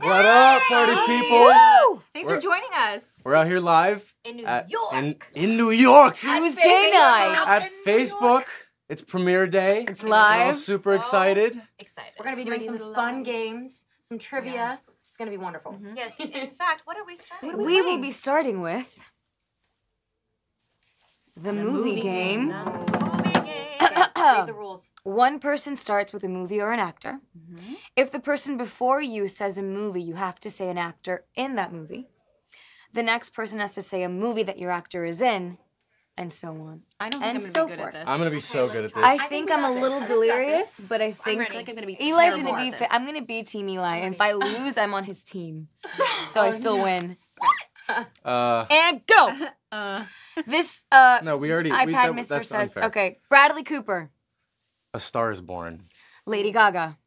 What up, party people? Woo! Thanks for joining us. We're out here live In New York. In New York. Tuesday night. At Facebook. It's premiere day. It's We're live. all super excited. We're going to be doing some fun games, some trivia. Yeah. It's going to be wonderful. Yes, in fact, what are we starting with? We will be starting with the movie game. Movie game. Read the rules. One person starts with a movie or an actor. If the person before you says a movie, you have to say an actor in that movie. The next person has to say a movie that your actor is in, and so on. I don't think And I'm so going to be good forth. at this. I'm gonna be so good at this. I think I'm a little delirious, but I think ready. I'm gonna be Eli's terrible gonna at be. this. I'm gonna be Team Eli, and if I lose, I'm on his team, so I still win. And go. This No, we already. iPad Mister that's says, unfair. okay, Bradley Cooper, A Star Is Born. Lady Gaga.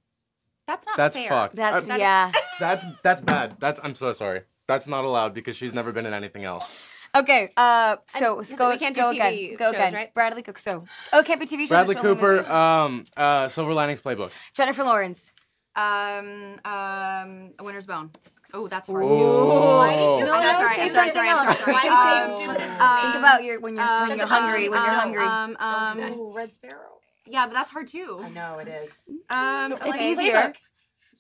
That's not That's fair. fucked. That's I- yeah. That's bad. I'm so sorry. That's not allowed because she's never been in anything else. Okay, so so go, we can't do go TV again. Go shows, again. right? Bradley Cooper. So, can't be TV shows. Bradley it's only Cooper, movies. Silver Linings Playbook. Jennifer Lawrence. A Winter's Bone. Oh, that's hard too. Oh. Why did you No, I'm no, sorry, say I'm sorry, something I'm else. sorry. You can Why say- do this to me? Think about your when you're hungry. When you're hungry. Ooh, Red Sparrow. Yeah, but that's hard too. I know it is. So, It's easier.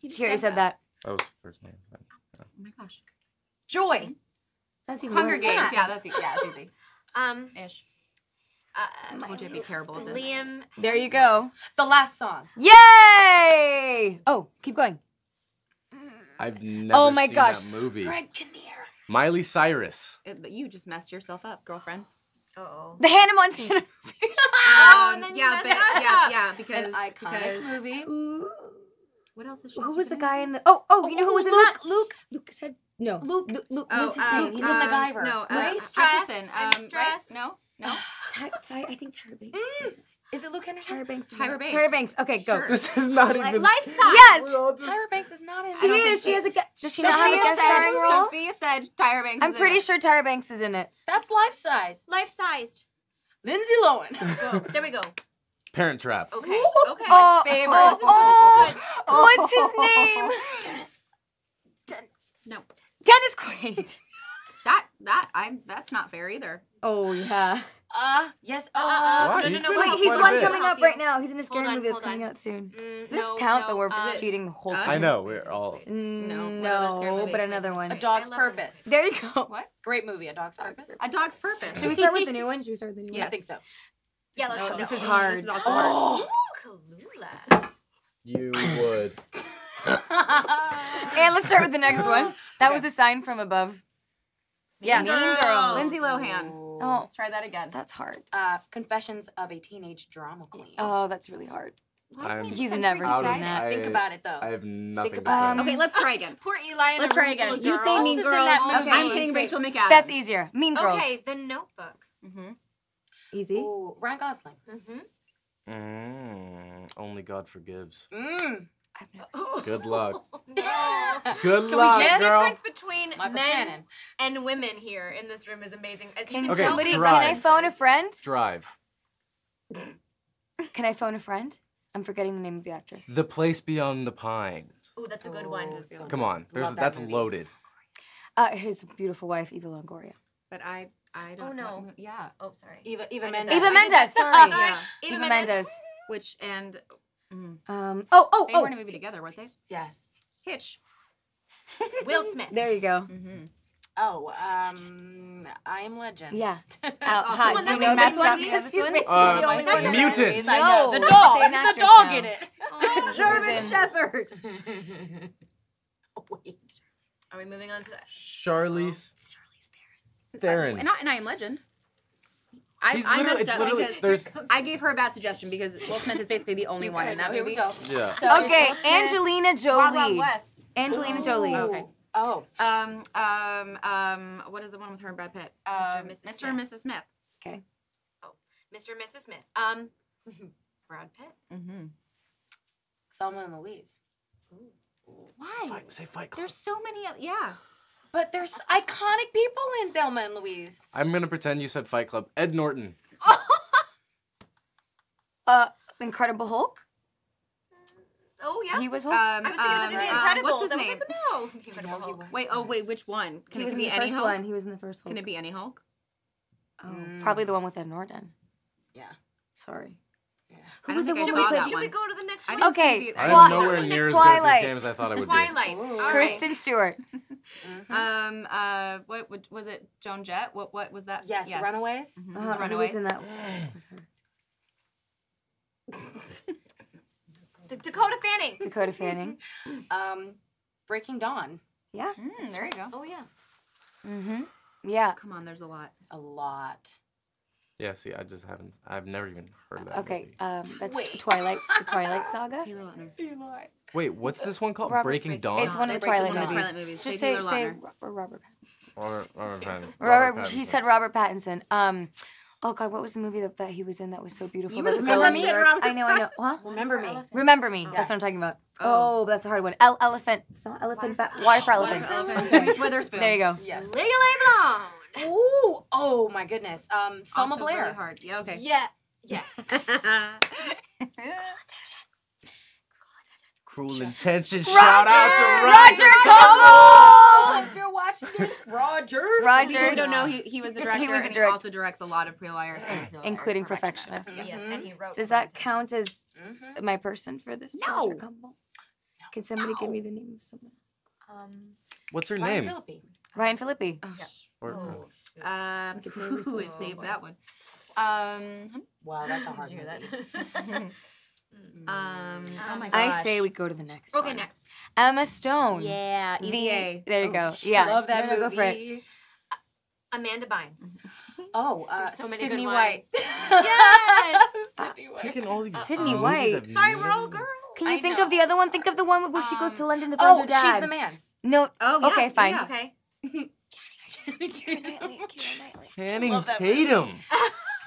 She already said that. That was the first name. Oh my gosh. Joy. That's even Hunger worse. Games. Yeah, that's easy. Yeah, it's easy. Ish. Told you I'd be terrible at this. Liam. There you go. The last song. Yay! Oh, keep going. I've never Oh my seen gosh. that movie. Greg Kinnear. Miley Cyrus. You just messed yourself up, girlfriend. Uh-oh. The Hannah Montana movie. Oh, and then you yeah, messed but, us yeah, up. yeah, because An iconic movie. What else is she? Who was the been guy in the? Oh, you know who was in that? Luke. Luke said no. Luke. Luke. Oh, What's his name? He's in MacGyver. No, I'm stressed. Hutcherson. I'm Right? stressed. No. I think Tyra Banks. Is it Luke Henderson? Tyra Banks. Tyra Banks. Tyra Banks. Okay, go. Sure. This is not even. Life size. Yes, Tyra Banks is not in she it. is. She has a. Does she not have a guest starring role? Sophia said Tyra Banks. I'm pretty sure Tyra Banks is in it. That's life size. Life sized. Lindsay Lohan. Go. There we go. Parent Trap. Okay. Okay. Oh, favorite. oh, This is good, this is oh, what's his name? No. Dennis Quaid. That's not fair either. Oh yeah. Yes. What? No, He's no, been wait. in Wait, he's quite the a one bit. coming up right now. He's in a scary Hold on, movie that's hold coming on. out soon. Does this no, count no, that we're uh, cheating the whole time? I know. We're all. No, what other scary No, movies but are another there? one. A Dog's I love Purpose. There you go. What? Great movie, A Dog's Purpose. A Dog's Purpose. Should we start with the new one? Should we start with the new one? I think so. Yeah, let's No, go. This is hard. This is also hard. Ooh, Kalula. You would. And let's start with the next one. That was a sign from above. Yes. Mean Girls. Lindsay Lohan. Oh, Let's try that again. that's hard. Confessions of a Teenage Drama Queen. Oh, that's really hard. I'm He's never out seen of- that. Think about it though. I have nothing to about say. Okay, let's try again. Poor Eli and Let's a try room full again. of You say girls. Mean Who else is in Girls. that Okay, movie? I'm saying Rachel McAdams. That's easier. Mean Girls. Okay, The Notebook. Easy. Ooh, Ryan Gosling. Only God forgives. I've never Good luck. No. Good Can luck, we get the girl. difference between Michael men Shannon. and women here in this room is amazing. Can Okay, somebody? Can drive. I phone a friend? Drive. Can I phone a friend? I'm forgetting the name of the actress. The Place Beyond the Pines. Ooh, that's a good one. Oh, so Come on, Love that that's movie. loaded. His beautiful wife, Eva Longoria. But I don't. Oh, no. Yeah. Oh, sorry. Eva I did Mendes. Eva Mendes. Sorry. Sorry. Yeah. Eva Eva Mendes. Mendes. Which and Oh. they were in a movie together, weren't they? Yes. Hitch. Will Smith. There you go. Oh, I Am Legend. Yeah. also Hi, one do you that's know messed this one? up. Do you know this Excuse one? me. Uh, The only one that Mutants. knows. I know. No, The say dog. an The actress dog now. in it. German Shepherd. Wait. Are we moving on to that? Charlize Theron. And I Am Legend. I He's literally- messed it's up literally- because there's- I gave her a bad suggestion because Will Smith is basically the only one in that Here movie. we go. Yeah. So Okay, Will Smith, Angelina Wild Wild Jolie. West. Angelina Jolie. Okay. Oh. What is the one with her and Brad Pitt? Mr. and Mrs. Smith. Okay. Mr. and Mrs. Smith. Brad Pitt. Thelma and Louise. Why? Say Fight Club. There's so many. Yeah. But there's iconic people in Thelma and Louise. I'm gonna pretend you said Fight Club. Ed Norton. Incredible Hulk. Oh yeah. He was Hulk. I was thinking of The Incredibles. What's his I was name? like, no. The Incredible Hulk. Wait, which one? Can he was it in be the any first Hulk? one. He was in the first Hulk. Can it be any Hulk? Oh, probably the one with Ed Norton. Yeah. Sorry. I Who was the don't one think I with saw the... that Should we one. go to the next I one? didn't see Okay, the- I'm Twilight. nowhere near as good at Twilight. these games as I thought I would Twilight. be. All right. Kristen Stewart. What was it? Joan Jett? What was that? Yes, The Runaways. Mhm. Who The was Runaways. in that? Dakota Fanning. Dakota Fanning. Breaking Dawn. Yeah. There you go. Oh yeah. Mm-hmm. Yeah. Come on, there's a lot. A lot. Yeah, see, I've never even heard of that Okay. movie. That's Wait. the Twilight Saga. Taylor Lautner. Wait, what's this one called? Robert Breaking Dawn? It's one of the Twilight movies. Just say Taylor Lautner. Robert Pattinson. Robert He Pattinson. said Robert Pattinson. Oh God, what was the movie that he was in that was so beautiful? You about was the girl Remember in Me? New York? I know. Huh? Remember Me. Remember Me. That's Yes. what I'm talking about. Oh. Oh, that's a hard one. Elephant. Water for elephants. Reese Witherspoon. There you go. Yes. Legally Blonde. Ooh. Oh my goodness. Selma Also Blair. really hard. Yeah. Okay. Yeah. Yes. Cruel Intentions. Shout out to Roger Cole! If you're watching this, Roger. Roger. We don't know he was the director. He was the and director. He also directs a lot of Pre-Liars and Pre-Liars Including Perfectionists. Yes. Yes, and he wrote. Does that count as Mhm. my person for this? No. Roger Cumble? Can somebody give me the name of someone else? What's her Ryan name? Phillippe. Ryan Phillippe. Or- Who would save that one? Wow, that's a hard Did you movie. hear Oh my I gosh. say we go to the next Okay, one. next. Emma Stone. Yeah. Easy A. There you go. Just Yeah. Love that No, movie. go for it. Amanda Bynes. Oh, There's so many Sydney good White. ones. Yes. Sydney White. Picking all these Sydney movies White. I've Sorry, never- we're all girls. Can you I think know. of the other one? Think of the one where she goes to London to find Oh, her dad. she's the man. No. Oh, yeah. Okay, fine. Yeah. Okay. Channing Love that Tatum.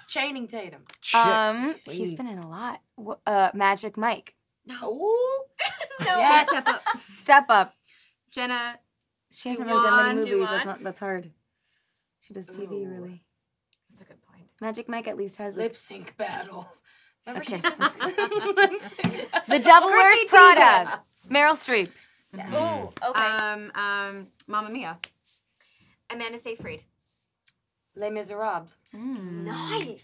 Channing Tatum. Shit. He's been in a lot. Magic Mike. Ooh. Yes. Yes. Step Up. Jenna. She hasn't really done many Juwan. movies. That's hard. She does TV really. That's a good point. Magic Mike at least has Lip sync battle. Remember Okay. she did lip sync? The Devil Wears Chrissy Prada. Meryl Streep. Yes. Ooh. Okay. Mamma Mia. Amanda Seyfried. Les Miserables. Nice.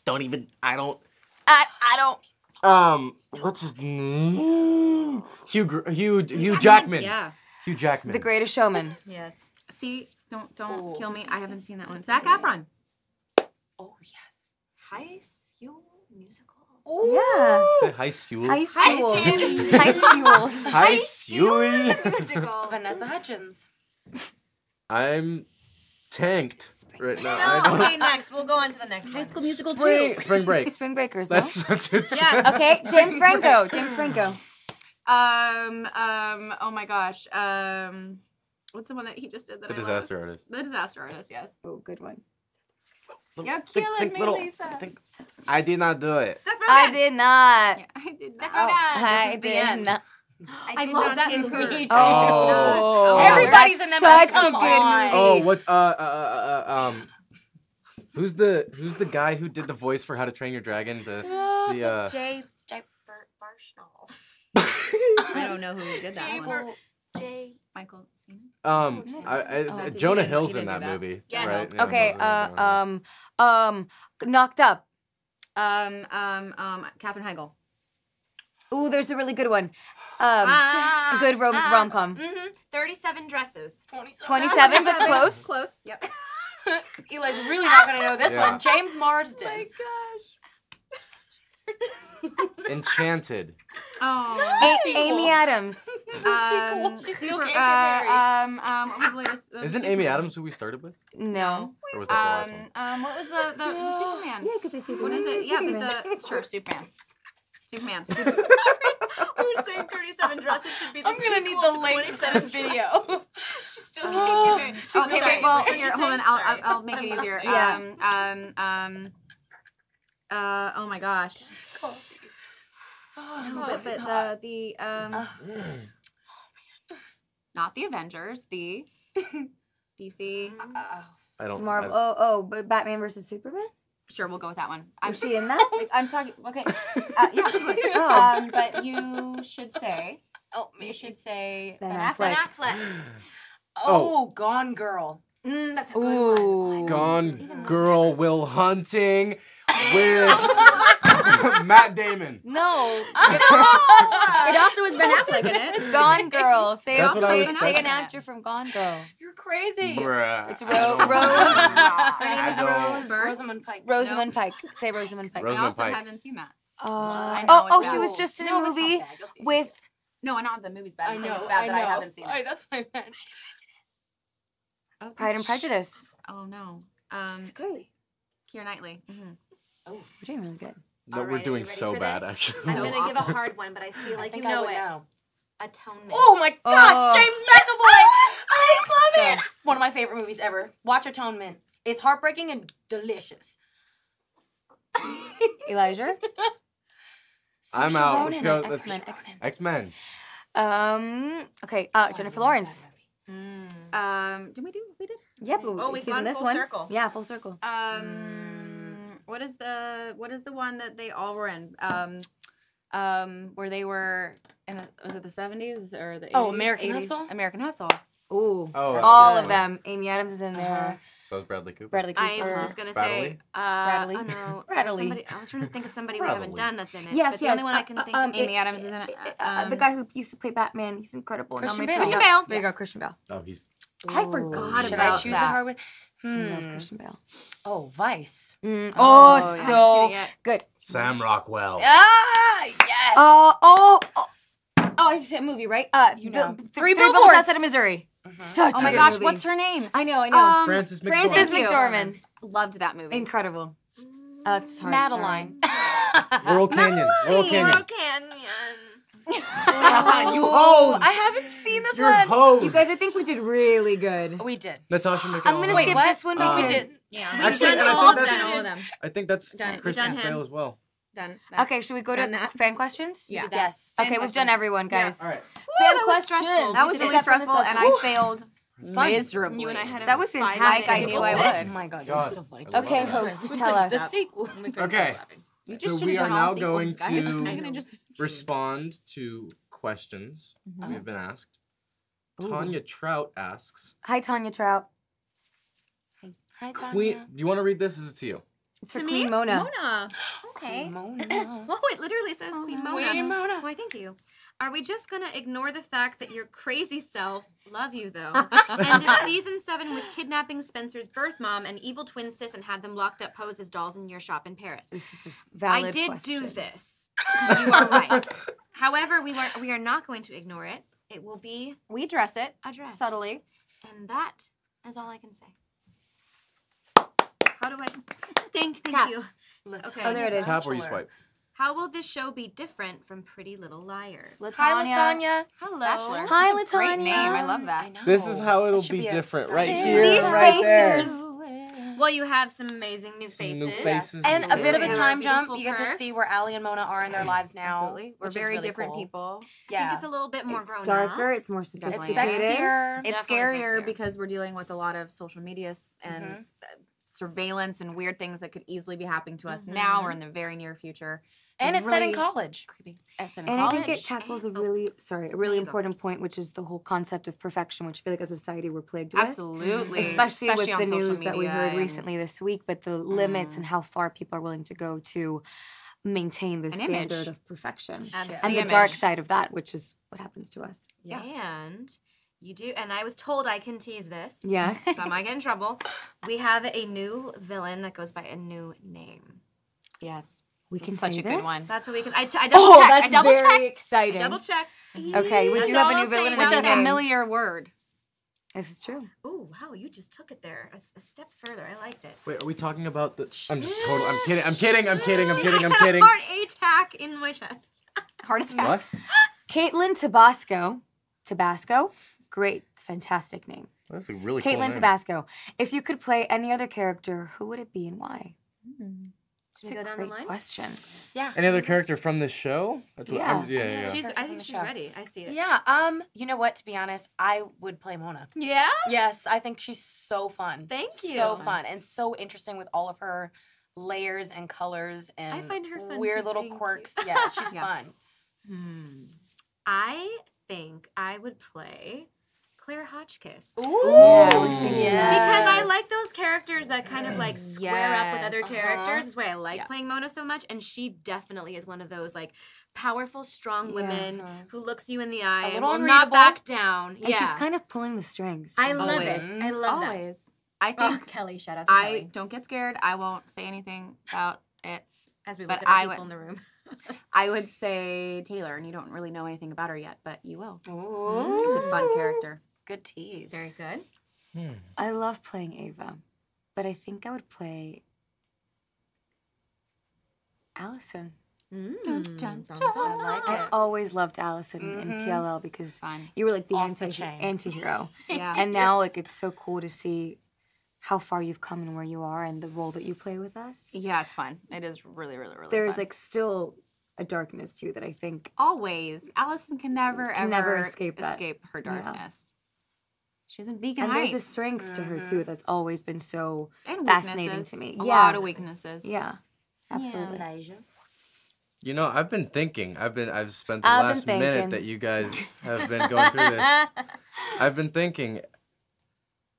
Don't even, I don't. I don't. What's his name? Hugh Jackman. Yeah. Hugh Jackman. The Greatest Showman. Yes. See, don't Oh. kill me. I haven't seen that one. Zac Efron. Oh, yes. High School Musical. Yeah. Say High School. High School. School. High School. High School. Musical. Vanessa Hudgens. I'm tanked right now. No, I don't- okay, next. We'll go on to the next High one. School Musical Spring Break. Spring Breakers. That's No? such a. Yes. Okay, James Franco. James Franco. Oh my gosh. What's the one that he just did that The I love? Disaster Artist. The Disaster Artist, yes. Oh, good one. You're killing me, Lisa. I did not do it. Seth Rogen. I did not. Yeah, I did Seth not. Rogen. I is the did end. not. I did love not that hit movie her. too. Oh. Everybody's that's in that such movie. a Come good on. movie. Oh, what's who's the guy who did the voice for How to Train Your Dragon? The Jay Barshall. I don't know who did that one. Jay. Michael Cena? Jonah he Hill's didn't in do that that. movie. Yes. Right? Yeah, Okay. Jonah Hill. Knocked Up. Katherine Heigl. Ooh, there's a really good one. Good rom-com. 37 Dresses. 27, but close. Close. Yep. Eli's really not going to know this Yeah. one. James Marsden. Enchanted. Oh. Amy Adams. Still Super, can't get married. what was the latest? Isn't Amy Adams who we started with? No. Or was that the last one? What was the Superman? Yeah, because I see What is it? Yeah, but sure, Superman. Superman. We were saying 37 Dresses should be the I'm going to need sequel the to link to 27 this video. She still can't get it. Okay, Sorry. well, What here, did you hold on. say? I'll Sorry. I'll make it easier. Yeah. Oh my gosh. No, but the not the Avengers, the DC. I don't. Marvel. But Batman versus Superman? Sure, we'll go with that one. Was she in that? I'm talking. Okay. Yeah, she was. Oh. But you should say. Oh, You should say Ben Ben Affleck. Affleck. Affleck. Oh, Gone Girl. That's a good one. Ooh. Gone Girl Will Hunting with Matt Damon. No. It also has Ben Affleck in it. Gone Girl. Say, That's what I was say thinking. an actor from Gone Girl. You're crazy. Bruh. It's I don't- Her name is I Rose. don't- Rosamund Pike. Rosamund Pike. Say Rosamund Pike. I Rosamund also Pike. haven't seen that. I know Oh, it's she bad. was just in a No, it's not movie bad. You'll see it. with. No, not the movie's bad. I I'm know. saying it's bad that I know. haven't seen it. That's what I meant. Oh, Pride and Prejudice. Oh no. It's great. Keira Knightley. We're doing really good. No, All we're right, are doing you ready so for bad, this? actually. I'm gonna give a hard one, but I feel like you know it. Atonement. Oh my gosh, Oh. James McAvoy! I love it. Go. One of my favorite movies ever. Watch Atonement. It's heartbreaking and delicious. Elijah. I'm Saoirse out. Ronan. Let's go. X-Men. X-Men. Okay. Jennifer Lawrence. Did we do? We did. Yeah, but Oh, we've she's in gone this full one. circle. Yeah, full circle. What is the one that they all were in? Where they were in the, was it the 70s or the 80s? Oh, American 80s? Hustle? American Hustle. Ooh. Oh, that's All good. of them. Amy Adams is in there. So is Bradley Cooper. Bradley Cooper. I was just gonna Bradley? say, Bradley? oh no, Bradley. somebody, I was trying to think of somebody we haven't Bradley. done that's in it. Yes, but the yes. only one I can think of. Amy Adams is in it. The guy who used to play Batman. He's incredible. Christian Now Bale. my- Christian Bale. There you go, Christian Bale. Oh, he's. I forgot Should about I choose that. a hard one? I Hmm. love Christian Bale. Oh, Vice. Oh, I haven't seen so it yet. good. Sam Rockwell. Ah, yes. Oh, I've seen a movie, right? You know. Three Three Billboards Billboards. Outside of Missouri. Such Oh a my good gosh, movie. what's her name? I know. Frances McDormand. Frances Thank you. McDormand. Loved that movie. Incredible. It's hard. Madeline. Laurel Canyon. Laurel Canyon. You hoes. I haven't seen this You're one. hoes. You guys, I think we did really good. We did. Natasha McElhone. I'm gonna Wait, skip what? this one Um, We because. did. Yeah. Actually, We've done and I all think of that's- them. All of them. I think that's Done- we've Christian done him. Bale as well. Done. Okay, should we go Done to that. fan questions? Yeah. Yes. Okay, we've done everyone, guys. All right. Fan questions. That was really stressful, and I failed fun. miserably. You and I had That was fantastic. Like I knew I Oh would. my god, God. you're so funny. I love Okay, that. host, tell us. The sequel. Okay. You So just we should've are done all now going sequels, guys. to I'm gonna just respond to questions we have been asked. Tanya Trout asks, Hi, Tanya Trout. Hi, Queen, do you want to read this? Is it to you? It's for To Queen me? Mona. Mona. Okay. Mona. Oh, it literally says Queen Mona. Queen Mona. Why, thank you. Are we just gonna ignore the fact that your crazy self, love you though, ended season 7 with kidnapping Spencer's birth mom and evil twin sis and had them locked up posed as dolls in your shop in Paris? This is a valid I did question. do this. You are right. However, we are not going to ignore it. It will be We dress it addressed. subtly. And that is all I can say. How do I thank Tap. you. Let's Okay. Oh, there it is. Tap or you swipe? How will this show be different from Pretty Little Liars? Hi, Latanya. Hello. Bachelor. Hi, That's a great Latanya. name. I love that. I know. This is how it'll That should be a- different. Right These here, These right there. faces. Well, you have some amazing new Some faces. new faces. And a bit of a Beautiful time jump. You perfs. get to see where Allie and Mona are in their lives now. Absolutely. We're which is very really different cool. people. I Yeah. think it's a little bit more It's grown darker. up. It's more It's sophisticated. sexier. It's Definitely scarier sexier. because we're dealing with a lot of social media and surveillance and weird things that could easily be happening to us now or in the very near future. And it's set in really college. creepy. And I think it tackles a really, a really you go important first. point, which is the whole concept of perfection, which I feel like as a society we're plagued with. Absolutely. Especially with on the social news that we media heard and recently this week, but the limits and how far people are willing to go to maintain the An standard image. of perfection. Absolutely. And the The dark image. side of that, which is what happens to us. Yes. And you do, and I was told I can tease this. Yes. So I might get in trouble. We have a new villain that goes by a new name. Yes. We can Such say a good this? one. That's what we can. I double Oh, checked. that's I double very checked. exciting. Double checked. Okay, we That's do have all a new I'll say villain about With a in our name. familiar word. This is true. Oh wow, you just took it there a step further. I liked it. Wait, are we talking about the? I'm just total. I'm kidding. I'm kidding. I'm kidding. I'm See, kidding. I I'm had kidding. a heart attack in my chest. Heart attack. What? Caitlin Tabasco. Great, fantastic name. That's a really cool Caitlin name. Tabasco. If you could play any other character, who would it be and why? Should we go That's a down the great line? question. Yeah. Any other character from this show? That's what, Yeah. yeah. She's. I From think the she's show. ready. I see it. Yeah. You know what? To be honest, I would play Mona. Yeah. Yes, I think she's so fun. Thank you. So fun and so interesting with all of her layers and colors and I find her fun weird too, little thank you. quirks. Yeah, she's fun. I think I would play Claire Hotchkiss. Ooh, Yeah, I was thinking Because I yes. like those characters that kind of like square up with other Yes. characters. That's why I like Yeah. playing Mona so much. And she definitely is one of those like powerful, strong women who looks you in the eye and little will not unreadable. back down. And yeah. she's kind of pulling the strings. I love Always. it. I love that. Always. I Oh, think Kelly, shout out to I Kelly. don't get scared. I won't say anything about it. As we but look at I our people would- in the room. I would say Taylor, and you don't really know anything about her yet, but you will. Ooh. It's a fun character. Good tease. Very good. I love playing Ava, but I think I would play Alison. I like I it. always loved Alison in PLL because Fun. you were like the Off the chain. anti-hero. Yeah. And now like it's so cool to see how far you've come and where you are and the role that you play with us. Yeah, it's fun. It is really, really, really There's fun. like still a darkness too that I think always. Allison can never Can ever never escape that. her Yeah. darkness. She's in Beacon and Heights. there's a strength to her too that's always been so and fascinating weaknesses. to me. A Yeah. lot of weaknesses. yeah. Absolutely. Elijah. You know, I've been thinking. I've spent the I've been last minute thinking. that you guys have been going through this. I've been thinking.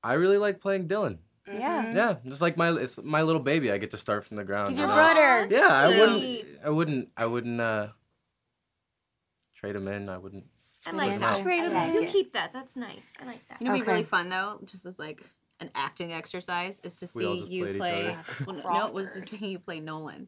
I really like playing Dylan. Yeah. Yeah, just like it's my little baby. I get to start from the ground. He's you your know? brother. Yeah, I Sweet. wouldn't trade him in. I wouldn't. I like Yeah, that. I like You it. keep that. That's nice. I like that. You know, what'd be Okay. really fun though, just as like an acting exercise, is to We all see just you played each play. other. Well, no, it was to see you play Nolan.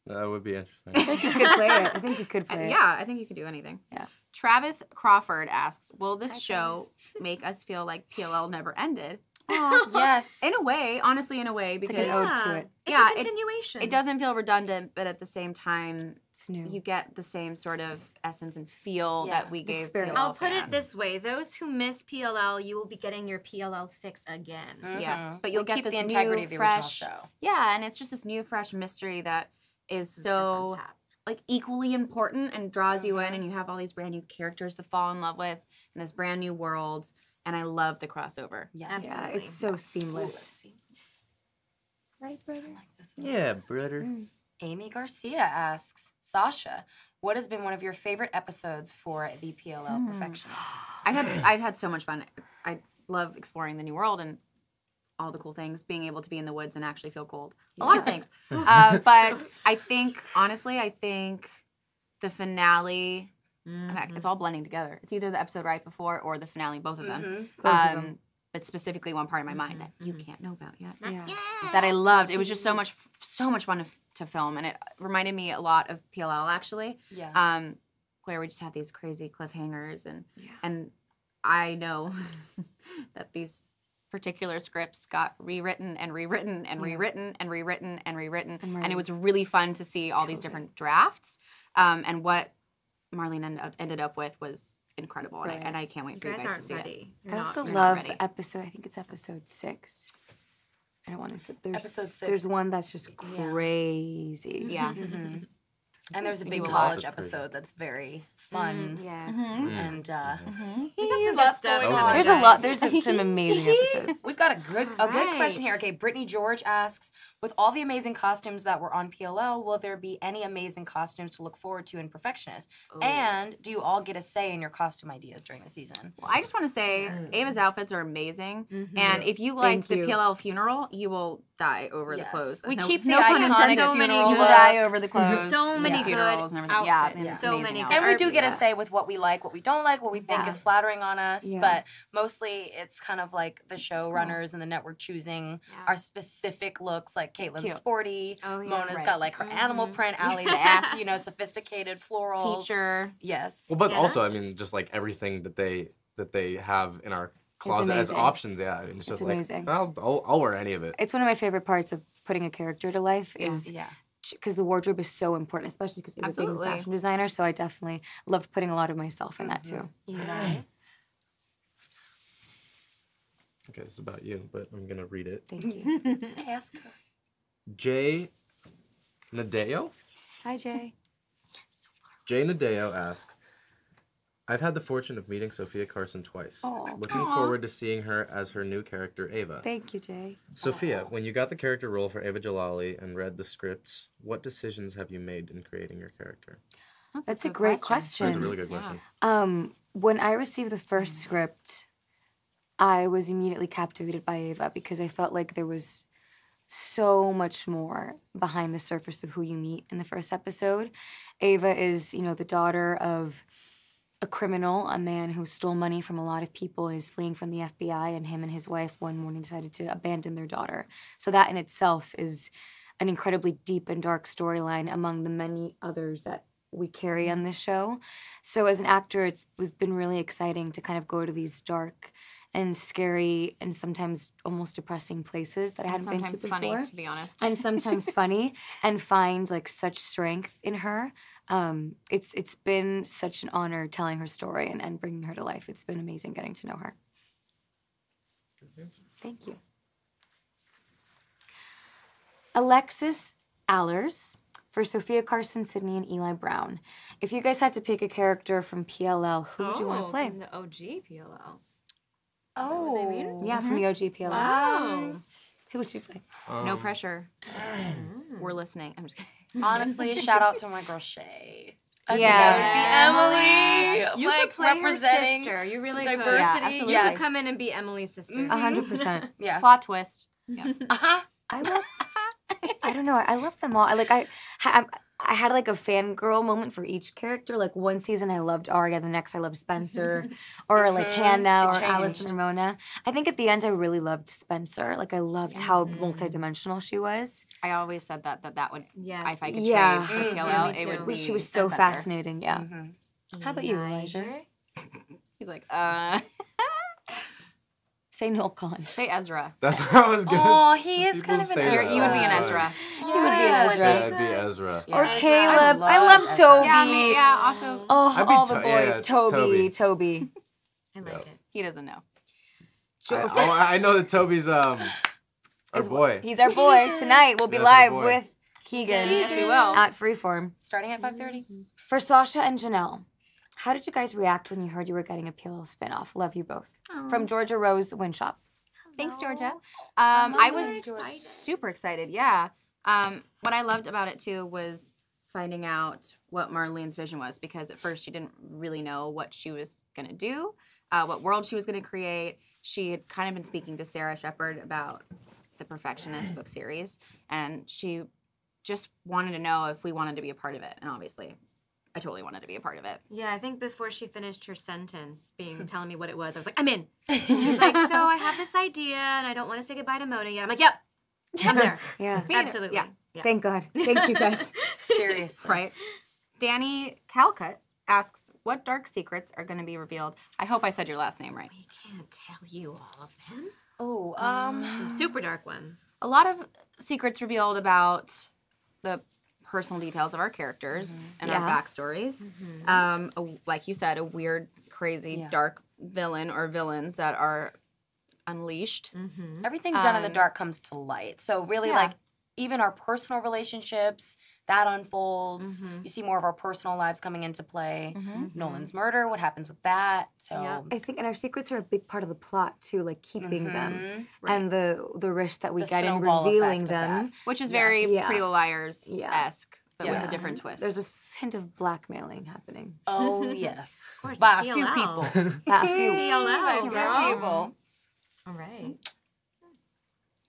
That would be interesting. I think you could play it. I think you could play it. Yeah, I think you could do anything. Yeah. Travis Crawford asks, "Will this show make us feel like PLL never ended?" Yes. In a way, honestly, in a way, It's because like an ode to it. It's Yeah, a continuation. it doesn't feel redundant, but at the same time, It's new. you get the same sort of essence and feel Yeah, that we the gave. spirit. PLL I'll put it fans. this way: those who miss PLL, you will be getting your PLL fix again. Yes, but you'll We get keep this the integrity new, of the original fresh. show. Yeah, and it's just this new, fresh mystery that is so like equally important and draws you in, and you have all these brand new characters to fall in love with, and this brand new world. And I love the crossover. Yes. Yeah, it's so seamless. Right, brother? I like this one. Yeah, brother. Amy Garcia asks, Sasha, what has been one of your favorite episodes for the PLL Perfectionists? I've had so much fun. I love exploring the new world and all the cool things, being able to be in the woods and actually feel cold. A lot of things. But I think, honestly, the finale, in fact, it's all blending together. It's either the episode right before or the finale, both of them. Both of them. But specifically one part of my mind that you can't know about yet. Yeah. That I loved. It was just so much fun to film, and it reminded me a lot of PLL actually. Yeah. Where we just have these crazy cliffhangers, and I know that these particular scripts got rewritten and rewritten and rewritten and rewritten and rewritten, and it was really fun to see all these different drafts. And what Marlene ended up with was incredible, and I can't wait for you guys to see it. I also you're not love ready. episode. I think it's episode 6. I don't want to say there's Episode 6. There's one that's just crazy. Yeah. And there's a We big do a lot. college episode that's very fun. Yes. And Good stuff. going on, There's a lot. There's some amazing episodes. we've got a good question here. right. Okay, Brittany George asks, with all the amazing costumes that were on PLL, will there be any amazing costumes to look forward to in Perfectionist? And do you all get a say in your costume ideas during the season? Well, I just want to say Ava's outfits are amazing, and if you like the you. PLL funeral, you will die over the Yes. clothes. We No- keep the no pun iconic intended. funeral You will look. die over the clothes. So many and good funerals and everything. Yeah, outfits. it's So amazing many outfits. And we do get a Yeah. say with what we like, what we don't like, what we think is flattering on us, Yeah. but mostly it's kind of like the showrunners and the network choosing our specific looks, like Caitlin's cute. sporty, Oh, yeah, Mona's right. got like her animal print, Allie's sophisticated florals. Teacher. Yes. Well, but Yeah. also, I mean, just like everything that they have in our closet as amazing. options. Yeah, I mean, it's just amazing. like I'll wear any of it. It's one of my favorite parts of putting a character to life is Yeah. because the wardrobe is so important, especially because I was being a Absolutely. fashion designer. So I definitely loved putting a lot of myself in that too. Okay, this is about you, but I'm gonna read it. Thank you. Ask her. Jay Nadeo? Hi Jay. Jay Nadeo asks, I've had the fortune of meeting Sofia Carson twice. Aw. Looking forward to seeing her as her new character, Ava. Thank you, Jay. Sophia, when you got the character role for Ava Jalali and read the scripts, what decisions have you made in creating your character? That's a good great That's a question. really good question. When I received the first script, I was immediately captivated by Ava because I felt like there was so much more behind the surface of who you meet in the first episode. Ava is, the daughter of a criminal, a man who stole money from a lot of people and is fleeing from the FBI, and him and his wife one morning decided to abandon their daughter. So that in itself is an incredibly deep and dark storyline among the many others that we carry on this show. So as an actor, it's been really exciting to kind of go to these dark and scary and sometimes almost depressing places that I hadn't been to before. Sometimes funny, to be honest. And sometimes funny, and find like such strength in her. It's been such an honor telling her story and bringing her to life. It's been amazing getting to know her. Thank you. Alexis Allers for Sofia Carson, Sydney, and Eli Brown. If you guys had to pick a character from PLL, who would you want to play? From the OG PLL. Oh. What they mean? Yeah, from the OG PLL. Oh. Who would you play? No pressure. We're listening. I'm just kidding. Honestly, shout out to my girl Shay. I think Yeah. that would be Emily. You like, could play her representing sister. You really some could. diversity. Yeah, absolutely. You Yes. could come in and be Emily's sister. 100%. Yeah. Plot twist. Uh-huh. I don't know. I love them all. I had like a fangirl moment for each character. Like one season I loved Arya, the next I loved Spencer, or like Hannah or It Alison changed. or Mona. I think at the end I really loved Spencer. Like I loved how multidimensional she was. I always said that would, Yes. if I could Yeah. trade for Me PLL, too, it would me be She was so Spencer. fascinating. Yeah. Mhm. How about you, Elijah? He's like, Say Noel Khan. say Ezra. That's what I was gonna Oh, he is People kind of an say You're, that you would be an all the Ezra. time. He would be an Ezra. Yeah, I'd be Ezra. Yeah. Or Ezra. Caleb. I love love Ezra. Toby. Yeah, also, Oh, I'd be all the To- boys. yeah, Toby. I like it. he doesn't know. I know that Toby's our boy. He's our boy. Tonight we'll be That's our live boy. with Keegan. Yes, we will. At Freeform. Starting at 5:30. For Sasha and Janelle, how did you guys react when you heard you were getting a PLL spinoff? Love you both. From Georgia Rose Winshop. Thanks, Georgia. I was excited. super excited. Yeah. What I loved about it too was finding out what Marlene's vision was, because at first she didn't really know what she was gonna do, what world she was gonna create. She had kind of been speaking to Sarah Shepard about the Perfectionist book series, and she just wanted to know if we wanted to be a part of it. And obviously, I totally wanted to be a part of it. Yeah, I think before she finished her sentence, telling me what it was, I was like, I'm in. She was like, so I have this idea, and I don't want to say goodbye to Mona yet. I'm like, yep, I'm there. Yeah. Absolutely. Yeah. Thank God. Thank you guys. Seriously. Right. Danny Calcutt asks, what dark secrets are going to be revealed? I hope I said your last name right. We can't tell you all of them. Oh, Some super dark ones. A lot of secrets revealed about the personal details of our characters and our Yeah. backstories. Like you said, a weird, crazy, Yeah. dark villain or villains that are unleashed. everything done in the dark comes to light. So really, Yeah. like, even our personal relationships, that unfolds. You see more of our personal lives coming into play. Nolan's murder, what happens with that? So Yep. I think, and our secrets are a big part of the plot too, like keeping them Right. and the risk that we The get in snowball revealing effect of them. Which is very Yeah. Pretty Little Liars-esque, but with Yes. a different twist. There's a hint of blackmailing happening. Oh yes, Of course, by a it's few PLL. people. That few. PLL, By a few girl. people. All right.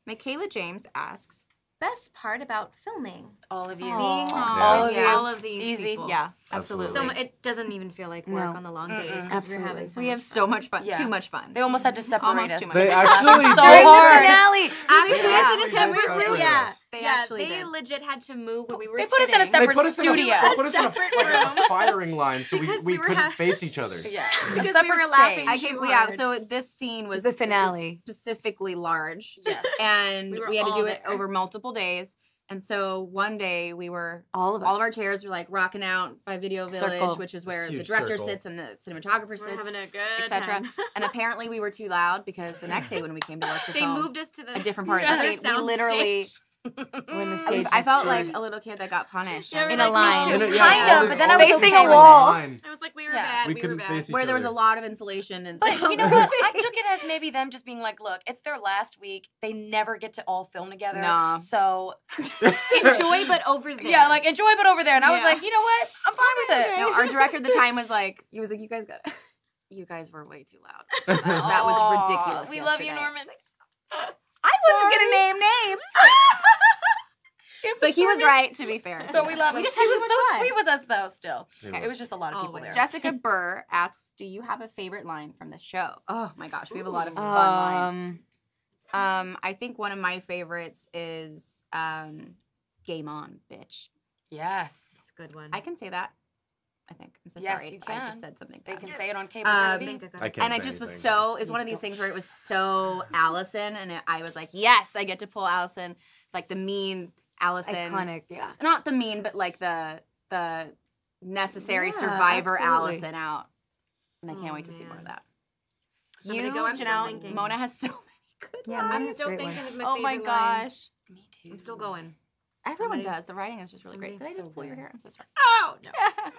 Michaela James asks, Best part about filming? All of you. Being All of Yeah. you. all of these Easy. people. yeah, absolutely. So it doesn't even feel like work No. on the long days because we're Absolutely. having so we much have so much fun. Yeah. Too much fun. They almost had to separate Almost us. too much. They because actually laughing so did. During the hard. finale. Actually, Yeah. we Separate really, us. They yeah, actually they did. legit had to move where we were They put us in a sitting. separate They put us studio. In a, they put us in a, separate like a room. firing line so Because we we were couldn't ha- face each other. Yeah. Because a separate we were laughing. I stage. came, Too yeah, hard. so this scene was The finale. specifically large. Yes. And We were we had to all do it there. over multiple days. And so one day we were All of us. all of our chairs were like rocking out by Video Village, Circle. which is where the Huge director circle. sits and the cinematographer We're sits, having a good etc. time. And apparently we were too loud because the next day when we came to work to They film moved us to the a different part of the other scene, we literally soundstage. We're in the stage. I felt like a little kid that got punished. Yeah, in like, a line. me too. Kind of, but then I was Facing okay a with wall. I was like, we were Yeah. bad. We We were couldn't bad. face each Where there was a other. lot of insulation and But stuff. you know what? I took it as maybe them just being like, look, it's their last week. They never get to all film together. Nah. So Enjoy, but over there. yeah, like enjoy but over there. And I was Yeah. like, you know what? I'm fine with it. No, our director at the time was like, you guys were way too loud. That was ridiculous. We love you, yesterday. Norman. I wasn't gonna name names. But he was right, to be fair. But we love him. We just He had was too much so fun. sweet with us, though, still. Okay. It was just a lot of people Always. there. Jessica Burr asks, do you have a favorite line from the show? Oh my gosh, we have a lot of fun lines. I think one of my favorites is game on, bitch. Yes. It's a good one. I can say that. I think. I'm so Yes, sorry. you I can. just said something. They bad. can say it on cable I TV. think I got I it. can't And I say just was anything. so, it's one of these things where it was so Allison, and I was like, yes, I get to pull Allison, like the mean Allison. Iconic, yeah. Not the mean, but like the necessary Yeah, survivor absolutely. Allison out. And I can't Oh, wait to see more of man. that. Somebody You, go, I'm still Janelle, thinking. Mona has so many good Yeah, lines. I'm Mona's still great thinking ones. of my Oh my favorite line. gosh. Me too. I'm still going. Everyone Somebody- does. The writing is just really great. Did I Somebody's just so pull your good. hair? I'm so sorry.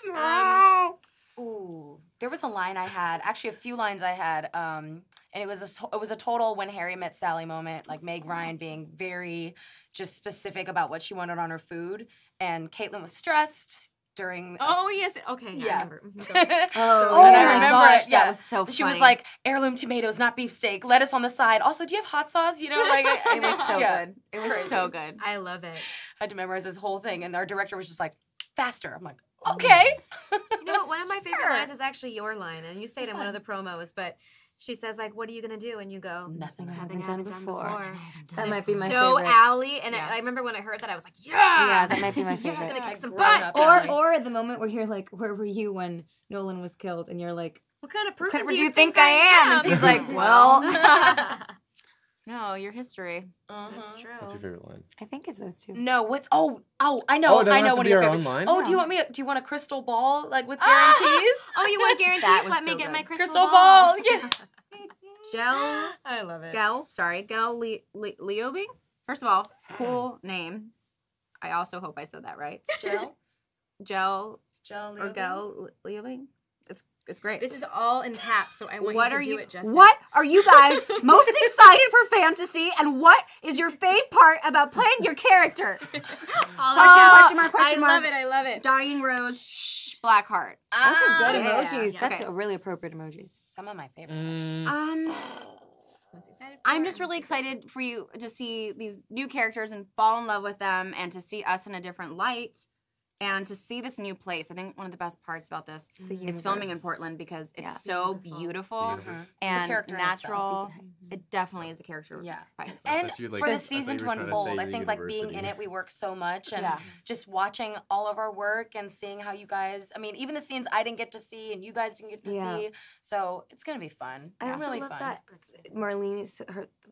Oh, no. Ooh, there was a line I had, actually a few lines I had, and it was a total when Harry met Sally moment, like Meg Ryan being very just specific about what she wanted on her food, and Caitlin was stressed during. Oh, yes. Okay. Yeah. I remember. Mhm, go. and Oh I my remember gosh, it, that was so She was funny. like, heirloom tomatoes, not beefsteak, lettuce on the side. Also, do you have hot sauce? You know, like It was so yeah. good. It was Crazy. so good. I love it. I had to memorize this whole thing, and our director was just like, faster. I'm like, okay. You know what? One of my favorite Sure. lines is actually your line, and you say it in one of the promos, but she says, like, what are you going to do? And you go, Nothing I nothing I haven't haven't done done before. before. That And might it's be my so favorite. Allie, and Yeah. I remember when I heard that, I was like, Yeah, that might be my You're just favorite. going to kick some Grown butt. up. Or Allie. or the moment where you're like, where were you when Nolan was killed? And you're like, What kind of what person kind do you think I am? And she's like, well. No, your history. That's true. What's your favorite line? I think it's those two. No, what's I know, Oh, it I doesn't know have to one of be your our favorite. own line? Oh, do you want a crystal ball like with guarantees? Oh, you want guarantees? That was Let me so get good. my Crystal ball, yeah. Gel, I love it. Gel Leobing? First of all, cool name. I also hope I said that right. Gel or Gel Leobing? It's great. This is all in caps, so I want What you are to do you? it justice. What are you guys most excited for fantasy? And what is your fave part about playing your character? All Question mark, question mark. I love it. I love it. Dying Rose, Black Heart. Those are good yeah, emojis. yeah. That's Okay. really appropriate emojis. Some of my favorites. Actually. Most excited for I'm it. just really excited for you to see these new characters and fall in love with them, and to see us in a different light, and to see this new place. I think one of the best parts about this is filming in Portland, because it's Yeah. so Beautiful. beautiful Universe. and character in natural. itself. It definitely is a character. Yeah. by itself. And thought you, like, for I the thought season you to were trying to unfold, say I think like being university. in it, we work so much, and Yeah. just watching all of our work and seeing how you guys. I mean, even the scenes I didn't get to see and you guys didn't get to Yeah. see, so it's gonna be fun. I also really love fun. that Marlene is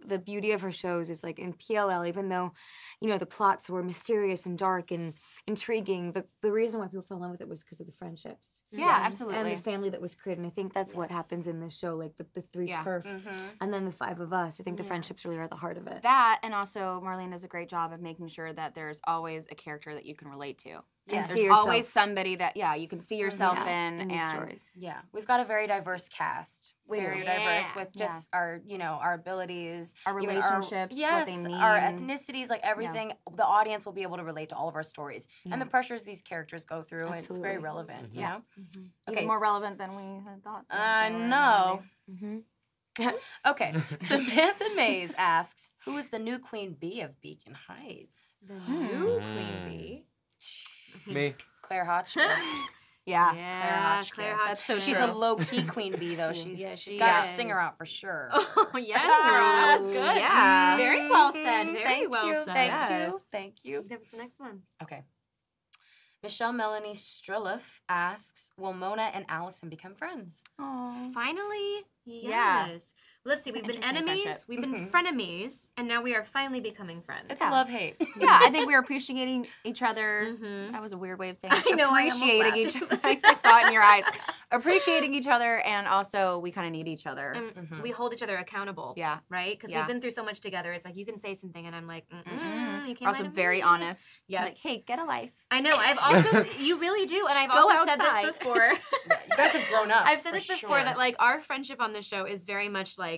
the beauty of her shows is like in PLL, even though, you know, the plots were mysterious and dark and intriguing, the reason why people fell in love with it was because of the friendships. Yeah, Yes. absolutely. And the family that was created. And I think that's what Yes. happens in this show, like the three Yeah. perfs and then the five of us. I think the friendships really are the heart of it. That, and also Marlene does a great job of making sure that there's always a character that you can relate to. Yes. see There's yourself. always somebody that you can see yourself in these and stories. Yeah, we've got a very diverse cast. Very diverse Yeah. with just our, our abilities, our even relationships, yes, what they mean. our ethnicities, like everything. The audience will be able to relate to all of our stories and the pressures these characters go through. And it's very Absolutely. relevant, you Yeah. know. Even more relevant than we had thought. No. Mm-hmm. Okay, Samantha Mays asks, "Who is the new queen bee of Beacon Heights?" New Queen Bee. Me. Claire Hotchkiss. Yeah. Yeah, Claire Hotchkiss. That's so She's true. a low key queen bee though. She's she got is. her stinger out for sure. Oh, yes, girl. That was good. Yeah. Very well said. Very Thank well you, said. Thank Yes. you. Thank you. That was the next one. Okay. Michelle Melanie Striliff asks, "Will Mona and Alison become friends?" Finally, Yes. Let's see. We've been interesting enemies, friendship. we've been frenemies, and now we are finally becoming friends. It's a love-hate. Yeah, I think we're appreciating each other. That was a weird way of saying it. I know, I almost Appreciating each other. I saw it in your eyes. Appreciating each other, and also we kind of need each other. And we hold each other accountable. Yeah. Right? Because Yeah. we've been through so much together. It's like you can say something, and I'm like, you We're can't. also very honest. Yes. Like, hey, get a life. I know. I've also you really do, and I've Go also said outside. this before. You guys have grown up. I've said for this before sure. that like our friendship on the show is very much like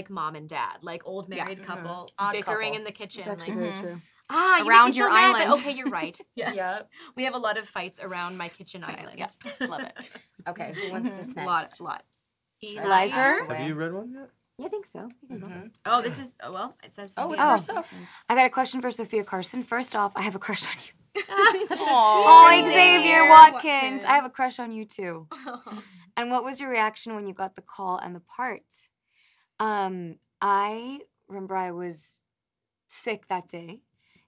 mom and dad, like old married couple Odd bickering couple. in the kitchen. It's actually like, very true. you Around make me your so mad, but island. okay, you're right. Yes. Yep. We have a lot of fights around my kitchen island. Yeah, love it. Okay, who wants this A next? lot. Elijah? Have you read one yet? Yeah, I think so. You can go. Oh, this is well. It says. Oh, it's Oh. for Soph. I got a question for Sofia Carson. First off, I have a crush on you. Aww. Oh, Xavier Watkins. I have a crush on you too. And what was your reaction when you got the call and the part? I remember I was sick that day,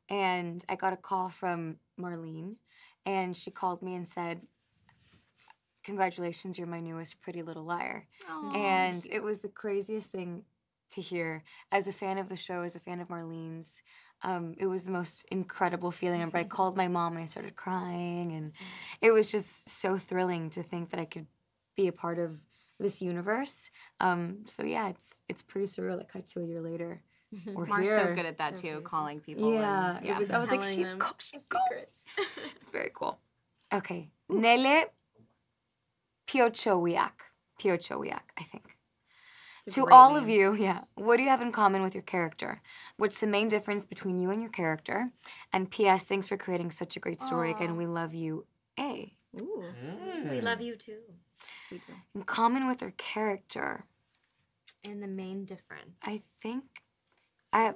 and I got a call from Marlene, and she called me and said, "Congratulations, you're my newest Pretty Little Liar." And it was the craziest thing to hear. As a fan of the show, as a fan of Marlene's, it was the most incredible feeling. I called my mom and I started crying, and it was just so thrilling to think that I could be a part of this universe. So yeah, it's pretty surreal that cut to a year later. We're Mark's here. so good at that too, calling people. Yeah, and, it was. I was like, Telling she's them cool. She's cool. secrets. It's very cool. Okay, Nele Piochowiak, I think. It's a To great all name. of you, yeah, what do you have in common with your character? What's the main difference between you and your character? And P.S. Thanks for creating such a great story again. We love you. A. Ooh. We love you too. We do. In common with her character, And the main difference. I think Ava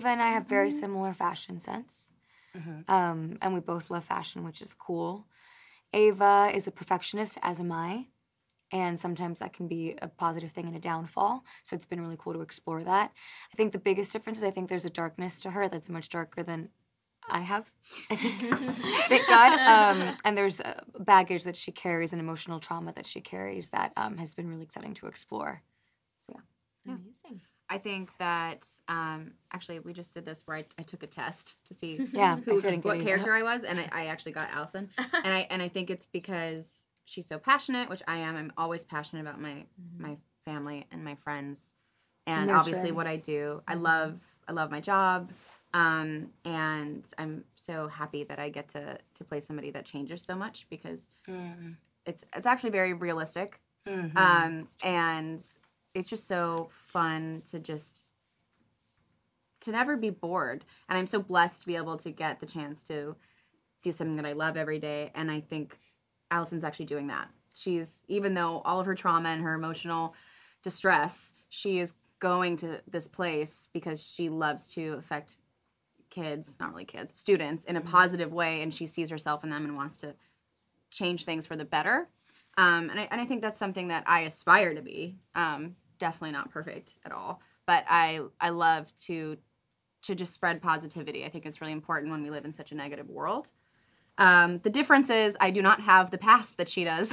and I have very similar fashion sense. And we both love fashion, which is cool. Ava is a perfectionist, as am I. And sometimes that can be a positive thing and a downfall. So it's been really cool to explore that. I think the biggest difference is I think there's a darkness to her that's much darker than I have, I think. Thank God. And there's a baggage that she carries, an emotional trauma that she carries that has been really exciting to explore. So yeah. Amazing. I think that actually we just did this where I took a test to see Yeah, who I didn't get what any- character I was, and I actually got Alison, and I think it's because she's so passionate, which I am. I'm always passionate about my family and my friends, and obviously Nurturing. what I do. I love my job, and I'm so happy that I get to play somebody that changes so much because it's actually very realistic, and it's just so fun to never be bored. And I'm so blessed to be able to get the chance to do something that I love every day. And I think Alison's actually doing that. Even though all of her trauma and her emotional distress, she is going to this place because she loves to affect kids, not really kids, students in a positive way. And she sees herself in them and wants to change things for the better. And I think that's something that I aspire to be. Definitely not perfect at all, but I love to just spread positivity. I think it's really important when we live in such a negative world. The difference is I do not have the past that she does.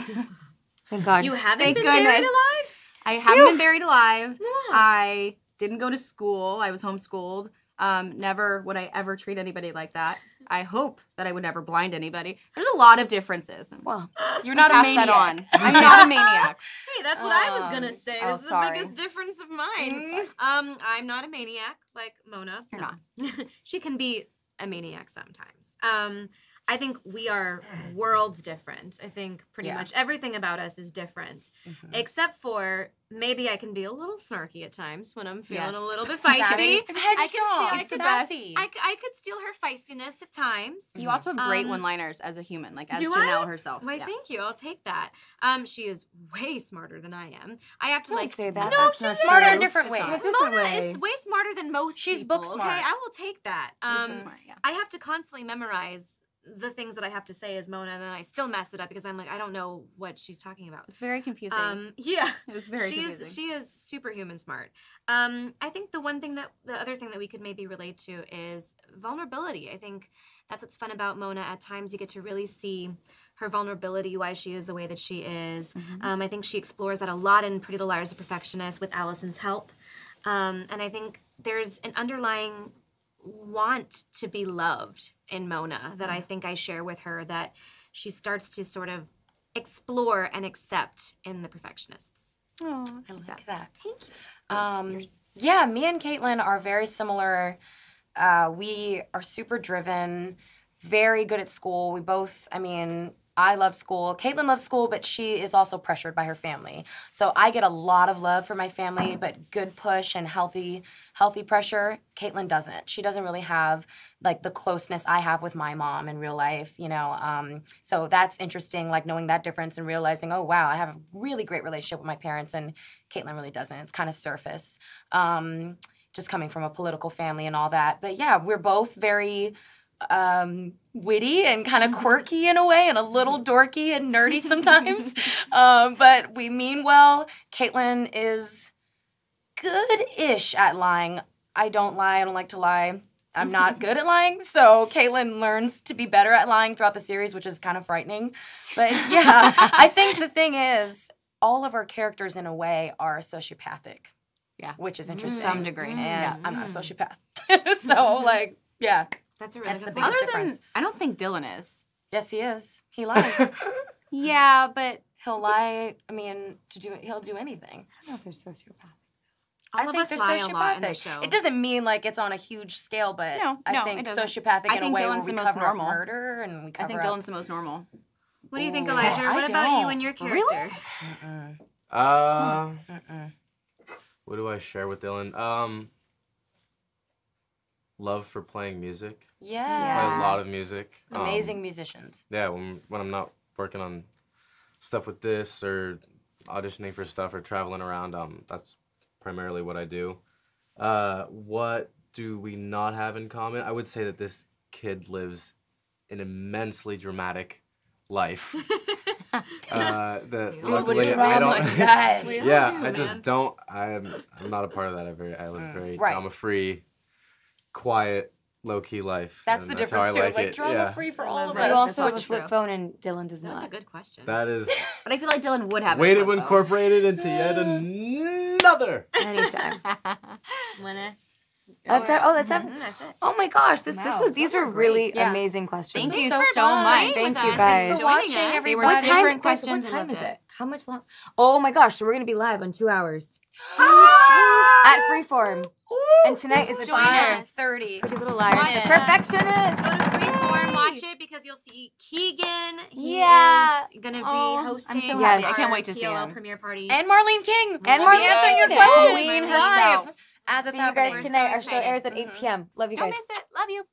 Thank God. You haven't Thank been buried goodness. alive? I haven't been buried alive. I didn't go to school. I was homeschooled. Never would I ever treat anybody like that. I hope that I would never blind anybody. There's a lot of differences. Well, You're not a Pass maniac. that on. I'm not a maniac. Hey, that's what I was gonna say. oh, This is sorry. the biggest difference of mine. I'm not a maniac like Mona. You're not. She can be a maniac sometimes. I think we are worlds different. I think pretty much everything about us is different, except for maybe I can be a little snarky at times when I'm feeling a little bit feisty. Sassy. I It's could the best. I could steal her feistiness at times. You also have great Um, one-liners as a human, like as do Janelle I? herself. Why, Yeah. thank you. I'll take that. She is way smarter than I am. I have to don't like say that. No, That's she's not Smarter true. in different ways. It's a different Mona way. is way smarter than most She's people. book smart. Okay, I will take that. She's book smart, yeah. I have to constantly memorize the things that I have to say is Mona, and then I still mess it up because I'm like, I don't know what she's talking about. It's very confusing. Yeah, it was very confusing. She is superhuman smart. I think the other thing that we could maybe relate to is vulnerability. I think that's what's fun about Mona. At times, you get to really see her vulnerability, why she is the way that she is. I think she explores that a lot in Pretty Little Liars: The Perfectionists with Alison's help. And I think there's an underlying want to be loved in Mona that I think I share with her, that she starts to sort of explore and accept in the Perfectionists. Oh, I like that. Thank you. Yeah, me and Caitlin are very similar. We are super driven, very good at school. We both, I love school. Caitlin loves school, but she is also pressured by her family. So I get a lot of love from my family, but good push and healthy pressure. Caitlin doesn't. She doesn't really have like the closeness I have with my mom in real life, you know. So that's interesting, like knowing that difference and realizing, oh wow, I have a really great relationship with my parents, and Caitlin really doesn't. It's kind of surface. Just coming from a political family and all that. But yeah, we're both very witty and kind of quirky in a way, and a little dorky and nerdy sometimes. But we mean well. Caitlin is good-ish at lying. I don't lie. I don't like to lie. I'm not good at lying, so Caitlin learns to be better at lying throughout the series, which is kind of frightening. But yeah, I think the thing is, all of our characters in a way are sociopathic. Yeah. Which is interesting. To some degree. And Yeah. I'm not a sociopath. So, like, yeah. That's a really That's good the point. biggest difference. I don't think Dylan is. Yes, he is. He lies. Yeah, but He'll lie, he'll do anything. I don't know if they're sociopathic. All I of think us they're lie a lot in the sociopathic. show. It doesn't mean like it's on a huge scale, but I think it doesn't. sociopathic I in a think way Dylan's where we the most cover up normal. murder and we I cover think up. Dylan's the most normal. What do you think, Ooh, Elijah? I What about you don't. and your character? What do I share with Dylan? Love for playing music. Yeah. Play a lot of music. Amazing musicians. Yeah, when I'm not working on stuff with this or auditioning for stuff or traveling around, that's primarily what I do. What do we not have in common? I would say that this kid lives an immensely dramatic life. Luckily, I don't. Yeah, I just don't. I'm not a part of that. I live very drama-free, quiet, low-key life. That's and the that's how I difference too. like Like it. drama-free for all of You us. also have a also flip true. phone and Dylan does That's not. a good question. That is But I feel like Dylan would have way a to flip phone. incorporate it into yet another. Anytime. Wanna? That's it. Oh, that's it. That's it. Oh my gosh, these were really Yeah. amazing questions. Thank you so so fun. much. Thank with you us. guys. Thanks for for joining watching, us. They were What time, different guys, questions. what I time loved is it. it? How much long? Oh my gosh, so we're gonna be live in 2 hours at Freeform, and tonight is the Join premiere. us. 30. Pretty Little Liars, Join The us. Perfectionists. Go to Freeform, watch it because you'll see Keegan. He Yeah. is going to be Oh, hosting I'm so happy. our I can't wait to see PLL him. premiere party. And Marlene King. And We'll be Marlene answering your King. questions Queen live herself. as See it's you happening. guys tonight. Our so show airs at excited. 8 p.m. Love you Don't guys. miss it. Love you.